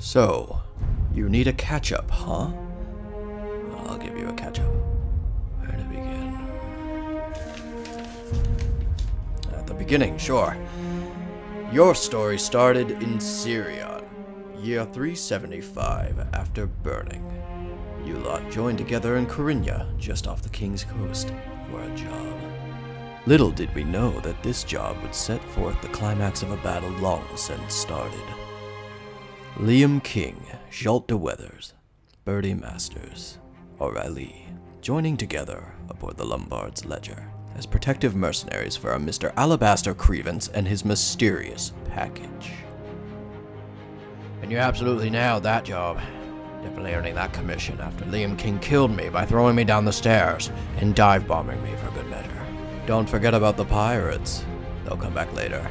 So, you need a catch-up, huh? Well, I'll give you a catch-up. Where to begin? At the beginning, sure. Your story started in Serion, year 375 after burning. You lot joined together in Corinia, just off the King's Coast, for a job. Little did we know that this job would set forth the climax of a battle long since started. Liam King, Jolt de Weathers, Bertie Masters, O'Reilly, joining together aboard the Lombard's Ledger as protective mercenaries for a Mr. Alabaster Crevance and his mysterious package. And you absolutely nailed that job. Definitely earning that commission after Liam King killed me by throwing me down the stairs and dive-bombing me for good measure. Don't forget about the pirates. They'll come back later.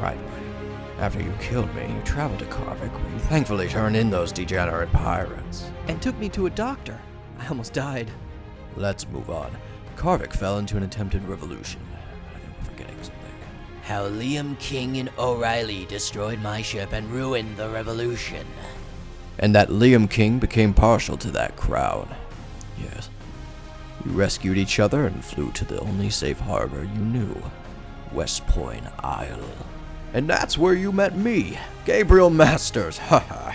Right. After you killed me, you traveled to Karvik, where you thankfully turned in those degenerate pirates. And took me to a doctor. I almost died. Let's move on. Karvik fell into an attempted revolution. I think we're forgetting something. How Liam King and O'Reilly destroyed my ship and ruined the revolution. And that Liam King became partial to that crown. Yes. You rescued each other and flew to the only safe harbor you knew, West Point Isle. And that's where you met me, Gabriel Masters, haha,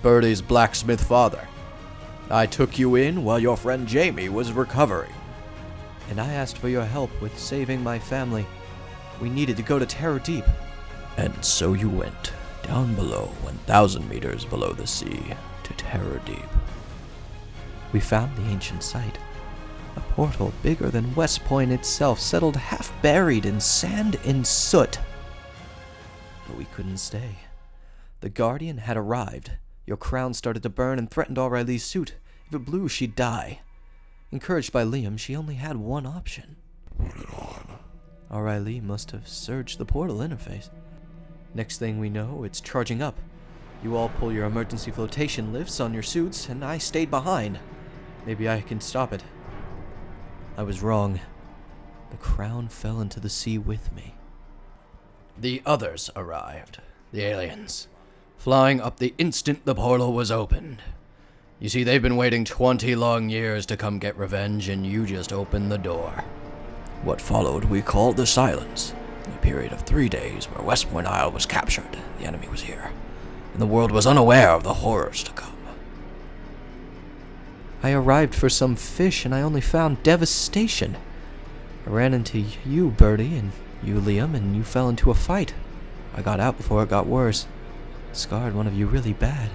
Bertie's blacksmith father. I took you in while your friend Jamie was recovering. And I asked for your help with saving my family. We needed to go to Terror Deep. And so you went, down below, 1,000 meters below the sea, to Terror Deep. We found the ancient site. A portal bigger than West Point itself, settled half buried in sand and soot. But we couldn't stay. The Guardian had arrived. Your crown started to burn and threatened O'Reilly's suit. If it blew, she'd die. Encouraged by Liam, she only had one option. Put it on. O'Reilly must have surged the portal interface. Next thing we know, it's charging up. You all pull your emergency flotation lifts on your suits, and I stayed behind. Maybe I can stop it. I was wrong. The crown fell into the sea with me. The others arrived, the aliens, flying up the instant the portal was opened. You see, they've been waiting 20 long years to come get revenge, and you just opened the door. What followed we called the Silence, a period of 3 days where West Point Isle was captured, the enemy was here, and the world was unaware of the horrors to come. I arrived for some fish, and I only found devastation. I ran into you, Bertie, and you, Liam, and you fell into a fight. I got out before it got worse. Scarred one of you really bad.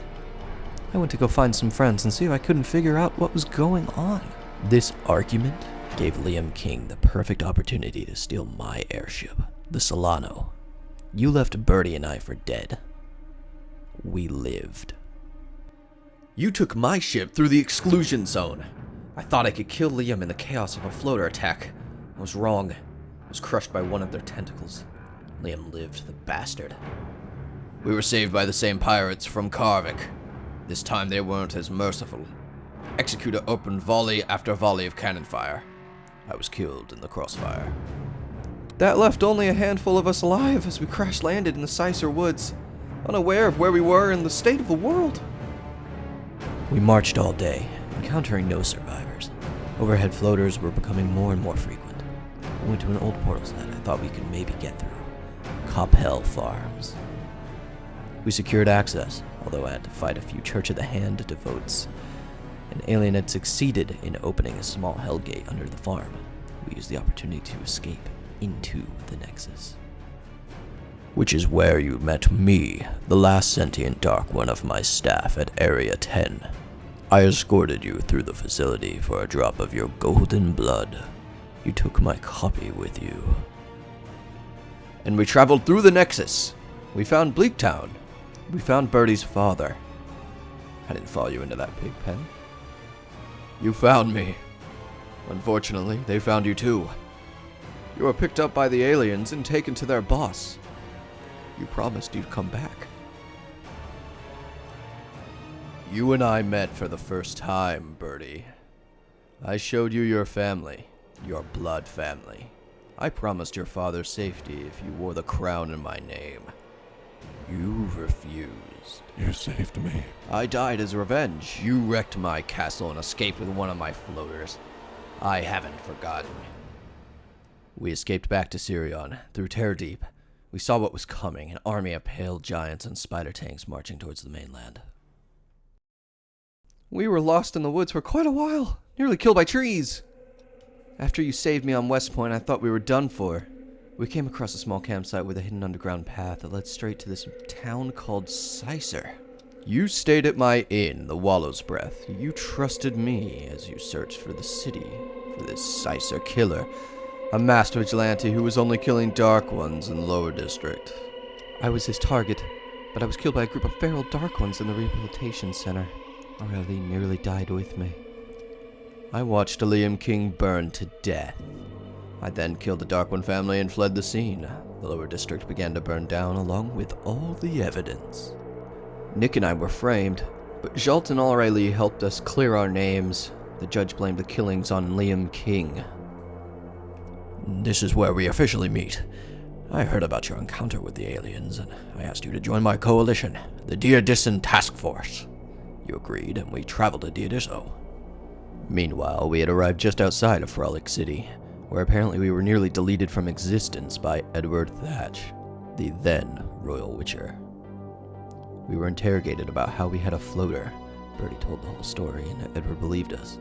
I went to go find some friends and see if I couldn't figure out what was going on. This argument gave Liam King the perfect opportunity to steal my airship, the Solano. You left Bertie and I for dead. We lived. You took my ship through the exclusion zone. I thought I could kill Liam in the chaos of a floater attack. I was wrong. I was crushed by one of their tentacles. Liam lived, the bastard. We were saved by the same pirates from Karvik. This time they weren't as merciful. Executor opened volley after volley of cannon fire. I was killed in the crossfire. That left only a handful of us alive as we crash-landed in the Sicer Woods, unaware of where we were and the state of the world. We marched all day, encountering no survivors. Overhead floaters were becoming more and more frequent. We went to an old portal that I thought we could maybe get through. Cophell Farms. We secured access, although I had to fight a few Church of the Hand devotes. An alien had succeeded in opening a small hellgate under the farm. We used the opportunity to escape into the Nexus. Which is where you met me, the last sentient Dark One of my staff at Area 10. I escorted you through the facility for a drop of your golden blood. You took my copy with you. And we traveled through the Nexus. We found Bleaktown. We found Bertie's father. I didn't follow you into that pig pen. You found me. Unfortunately, they found you too. You were picked up by the aliens and taken to their boss. You promised you'd come back. You and I met for the first time, Bertie. I showed you your family, your blood family. I promised your father safety if you wore the crown in my name. You refused. lost. You saved me. I died as revenge. You wrecked my castle and escaped with one of my floaters. I haven't forgotten. We escaped back to Serion. Through Terror Deep, we saw what was coming, an army of pale giants and spider tanks marching towards the mainland. We were lost in the woods for quite a while, nearly killed by trees. After you saved me on West Point, I thought we were done for. We came across a small campsite with a hidden underground path that led straight to this town called Sicer. You stayed at my inn, the Wallow's Breath. You trusted me as you searched for the city, for this Sicer killer, a masked vigilante who was only killing Dark Ones in Lower District. I was his target, but I was killed by a group of feral Dark Ones in the rehabilitation center. Aurelie nearly died with me. I watched a Liam King burn to death. I then killed the Dark One family and fled the scene. The Lower District began to burn down along with all the evidence. Nick and I were framed, but Jalt and Aurelie helped us clear our names. The judge blamed the killings on Liam King. This is where we officially meet. I heard about your encounter with the aliens, and I asked you to join my coalition, the Diodison Task Force. You agreed, and we traveled to Diodiso. Meanwhile, we had arrived just outside of Frolic City, where apparently we were nearly deleted from existence by Edward Thatch, the then Royal Witcher. We were interrogated about how we had a floater. Bertie told the whole story, and Edward believed us.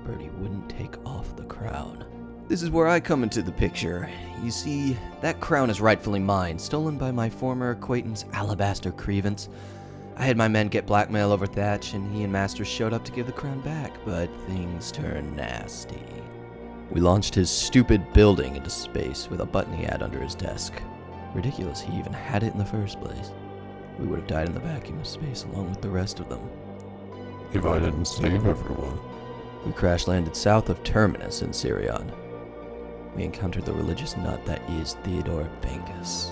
Bertie wouldn't take off the crown. This is where I come into the picture. You see, that crown is rightfully mine, stolen by my former acquaintance Alabaster Crevance. I had my men get blackmail over Thatch, and he and Masters showed up to give the crown back, but things turned nasty. We launched his stupid building into space with a button he had under his desk. Ridiculous he even had it in the first place. We would have died in the vacuum of space along with the rest of them. If I didn't save everyone. We crash-landed south of Terminus in Serion. We encountered the religious nut that is Theodore Vengus.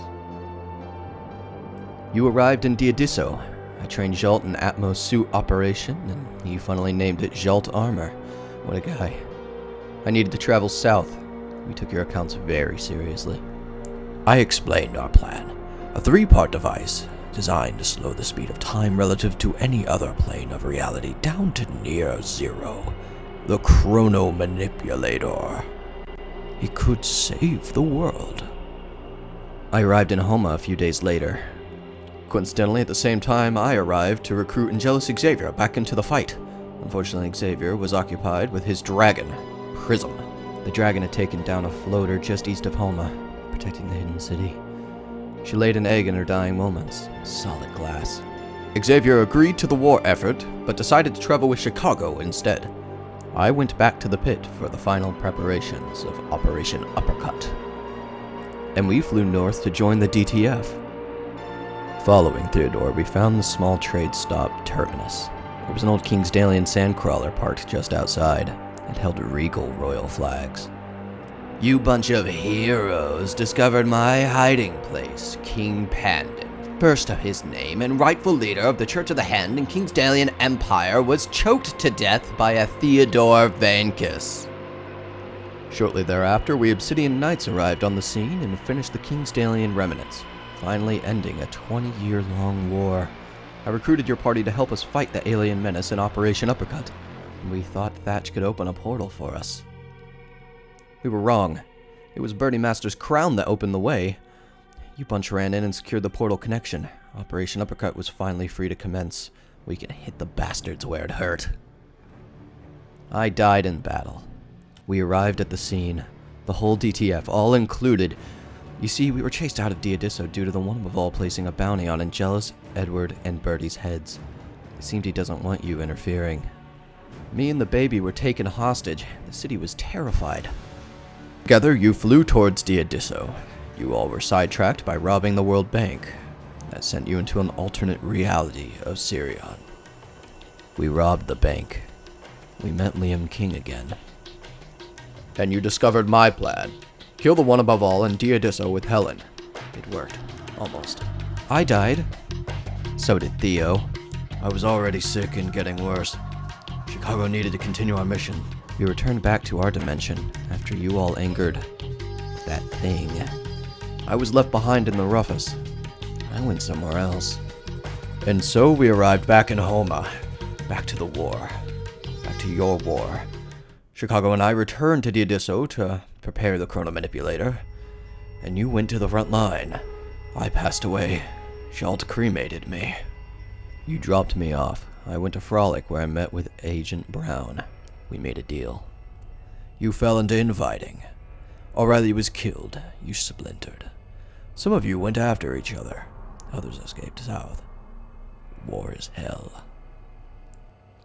You arrived in Diodiso. I trained Jalt in Atmos suit operation, and he funnily named it Jalt Armor. What a guy. I needed to travel south. We took your accounts very seriously. I explained our plan. A 3-part device designed to slow the speed of time relative to any other plane of reality down to near zero. The Chrono Manipulator. It could save the world. I arrived in Homa a few days later. Coincidentally, at the same time, I arrived to recruit Angelus Xavier back into the fight. Unfortunately, Xavier was occupied with his dragon, Prism. The dragon had taken down a floater just east of Homa, protecting the hidden city. She laid an egg in her dying moments, solid glass. Xavier agreed to the war effort, but decided to travel with Chicago instead. I went back to the pit for the final preparations of Operation Uppercut. And we flew north to join the DTF. Following Theodore, we found the small trade stop Terminus. There was an old Kingsdalian sandcrawler parked just outside. It held regal royal flags. You bunch of heroes discovered my hiding place, King Pandon. First of his name and rightful leader of the Church of the Hand and Kingsdalian Empire was choked to death by a Theodore Venkus. Shortly thereafter, we Obsidian Knights arrived on the scene and finished the Kingsdalian remnants, finally ending a 20-year-long war. I recruited your party to help us fight the alien menace in Operation Uppercut, and we thought Thatch could open a portal for us. We were wrong. It was Bertie Master's crown that opened the way. You bunch ran in and secured the portal connection. Operation Uppercut was finally free to commence. We can hit the bastards where it hurt. I died in battle. We arrived at the scene. The whole DTF, all included. You see, we were chased out of Diodiso due to the one above all placing a bounty on Angelus, Edward, and Bertie's heads. It seemed he doesn't want you interfering. Me and the baby were taken hostage. The city was terrified. Together, you flew towards Diodiso. You all were sidetracked by robbing the World Bank. That sent you into an alternate reality of Serion. We robbed the bank. We met Liam King again. And you discovered my plan. Kill the one above all in Diodiso with Helen. It worked. Almost. I died. So did Theo. I was already sick and getting worse. Chicago needed to continue our mission. We returned back to our dimension after you all angered that thing. I was left behind in the roughest. I went somewhere else. And so we arrived back in Homa. Back to the war. Back to your war. Chicago and I returned to Diadiso to prepare the chronomanipulator. And you went to the front line. I passed away. Schalt cremated me. You dropped me off. I went to Frolic where I met with Agent Brown. We made a deal. You fell into infighting. O'Reilly was killed. You splintered. Some of you went after each other. Others escaped south. War is hell.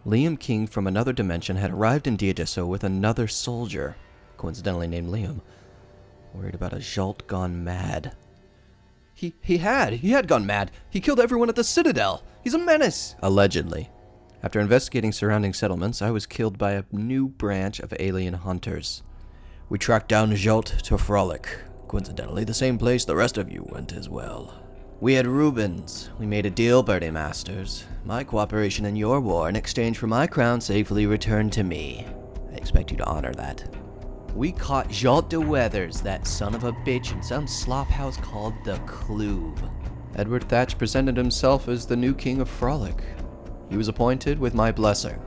Liam King from another dimension had arrived in Diadiso with another soldier, coincidentally named Liam, worried about a Schalt gone mad. He had gone mad. He killed everyone at the Citadel. He's a menace. Allegedly. After investigating surrounding settlements, I was killed by a new branch of alien hunters. We tracked down Schalt to Frolic. Coincidentally, the same place the rest of you went as well. We had Rubens. We made a deal, Birdie Masters. My cooperation in your war in exchange for my crown safely returned to me. I expect you to honor that. We caught Schalt de Weathers, that son of a bitch, in some slop house called the Kloob. Edward Thatch presented himself as the new king of Frolic. He was appointed with my blessing.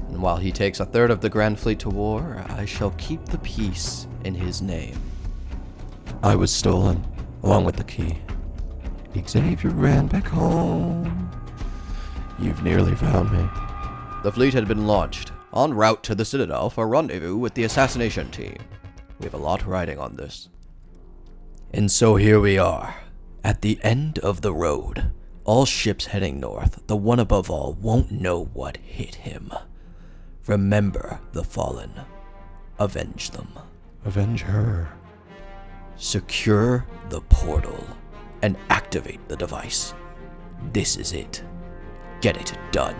And while he takes a third of the Grand Fleet to war, I shall keep the peace in his name. I was stolen, along with the key. Xavier ran back home. You've nearly found me. The fleet had been launched, en route to the Citadel for rendezvous with the assassination team. We have a lot riding on this. And so here we are, at the end of the road. All ships heading north, the one above all won't know what hit him. Remember the fallen. Avenge them. Avenge her. Secure the portal and activate the device. This is it. Get it done.